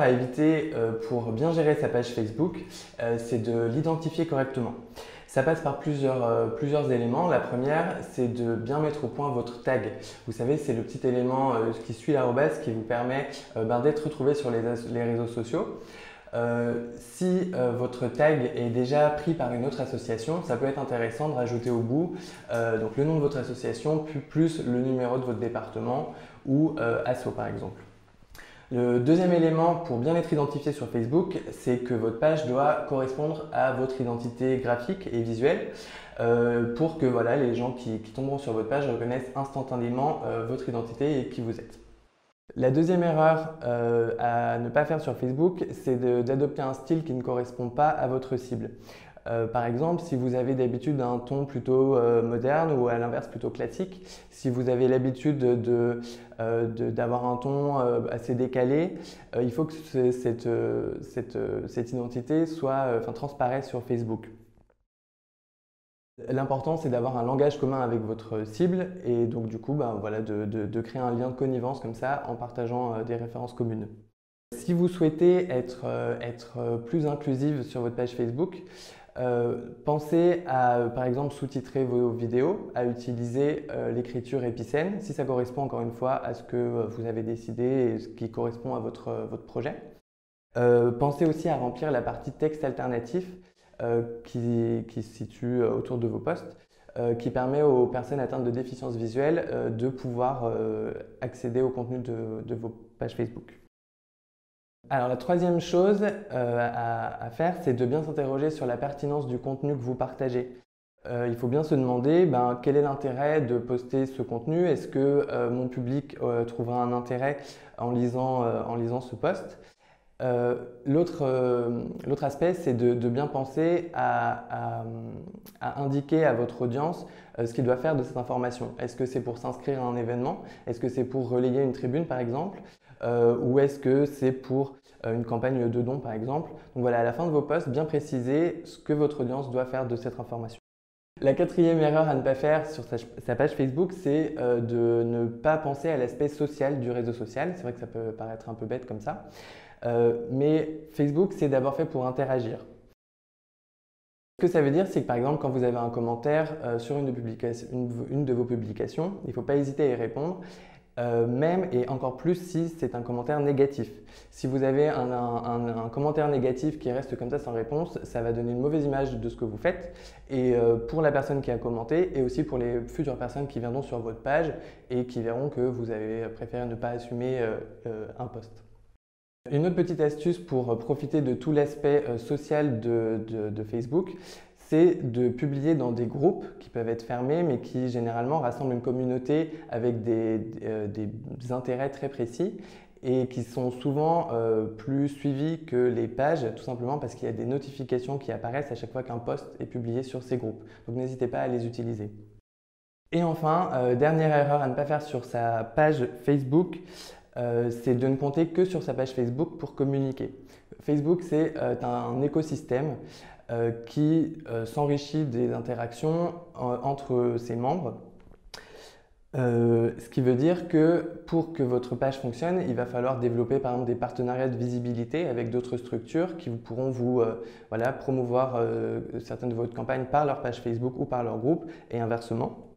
à éviter pour bien gérer sa page Facebook, c'est de l'identifier correctement. Ça passe par plusieurs éléments. La première, c'est de bien mettre au point votre tag. Vous savez, c'est le petit élément qui suit l'arobase qui vous permet d'être retrouvé sur les réseaux sociaux. Si votre tag est déjà pris par une autre association, ça peut être intéressant de rajouter au bout donc le nom de votre association plus le numéro de votre département ou asso par exemple. Le deuxième élément pour bien être identifié sur Facebook, c'est que votre page doit correspondre à votre identité graphique et visuelle pour que voilà, les gens qui tomberont sur votre page reconnaissent instantanément votre identité et qui vous êtes. La deuxième erreur à ne pas faire sur Facebook, c'est d'adopter un style qui ne correspond pas à votre cible. Par exemple, si vous avez d'habitude un ton plutôt moderne ou à l'inverse plutôt classique, si vous avez l'habitude d'avoir un ton assez décalé, il faut que cette identité transparaisse sur Facebook. L'important, c'est d'avoir un langage commun avec votre cible et donc du coup, de créer un lien de connivence comme ça en partageant des références communes. Si vous souhaitez être plus inclusive sur votre page Facebook, pensez à, par exemple, sous-titrer vos vidéos, à utiliser l'écriture épicène, si ça correspond encore une fois à ce que vous avez décidé et ce qui correspond à votre projet. Pensez aussi à remplir la partie texte alternatif qui se situe autour de vos posts, qui permet aux personnes atteintes de déficience visuelle de pouvoir accéder au contenu de vos pages Facebook. Alors la troisième chose à faire, c'est de bien s'interroger sur la pertinence du contenu que vous partagez. Il faut bien se demander quel est l'intérêt de poster ce contenu. Est-ce que mon public trouvera un intérêt en lisant ce post? L'autre aspect, c'est de bien penser à indiquer à votre audience ce qu'il doit faire de cette information. Est-ce que c'est pour s'inscrire à un événement? Est-ce que c'est pour relayer une tribune par exemple? Ou est-ce que c'est pour une campagne de dons par exemple? Donc voilà, à la fin de vos posts, bien préciser ce que votre audience doit faire de cette information. La quatrième erreur à ne pas faire sur sa page Facebook, c'est de ne pas penser à l'aspect social du réseau social. C'est vrai que ça peut paraître un peu bête comme ça. Mais Facebook, c'est d'abord fait pour interagir. Ce que ça veut dire, c'est que par exemple, quand vous avez un commentaire sur une de vos publications, il ne faut pas hésiter à y répondre, même et encore plus si c'est un commentaire négatif. Si vous avez un commentaire négatif qui reste comme ça sans réponse, ça va donner une mauvaise image de ce que vous faites et pour la personne qui a commenté et aussi pour les futures personnes qui viendront sur votre page et qui verront que vous avez préféré ne pas assumer un post. Une autre petite astuce pour profiter de tout l'aspect social de Facebook, c'est de publier dans des groupes qui peuvent être fermés mais qui généralement rassemblent une communauté avec des intérêts très précis et qui sont souvent plus suivis que les pages, tout simplement parce qu'il y a des notifications qui apparaissent à chaque fois qu'un post est publié sur ces groupes. Donc n'hésitez pas à les utiliser. Et enfin, dernière erreur à ne pas faire sur sa page Facebook, c'est de ne compter que sur sa page Facebook pour communiquer. Facebook, c'est un écosystème qui s'enrichit des interactions entre ses membres. Ce qui veut dire que pour que votre page fonctionne, il va falloir développer par exemple des partenariats de visibilité avec d'autres structures qui pourront vous promouvoir certaines de vos campagnes par leur page Facebook ou par leur groupe et inversement.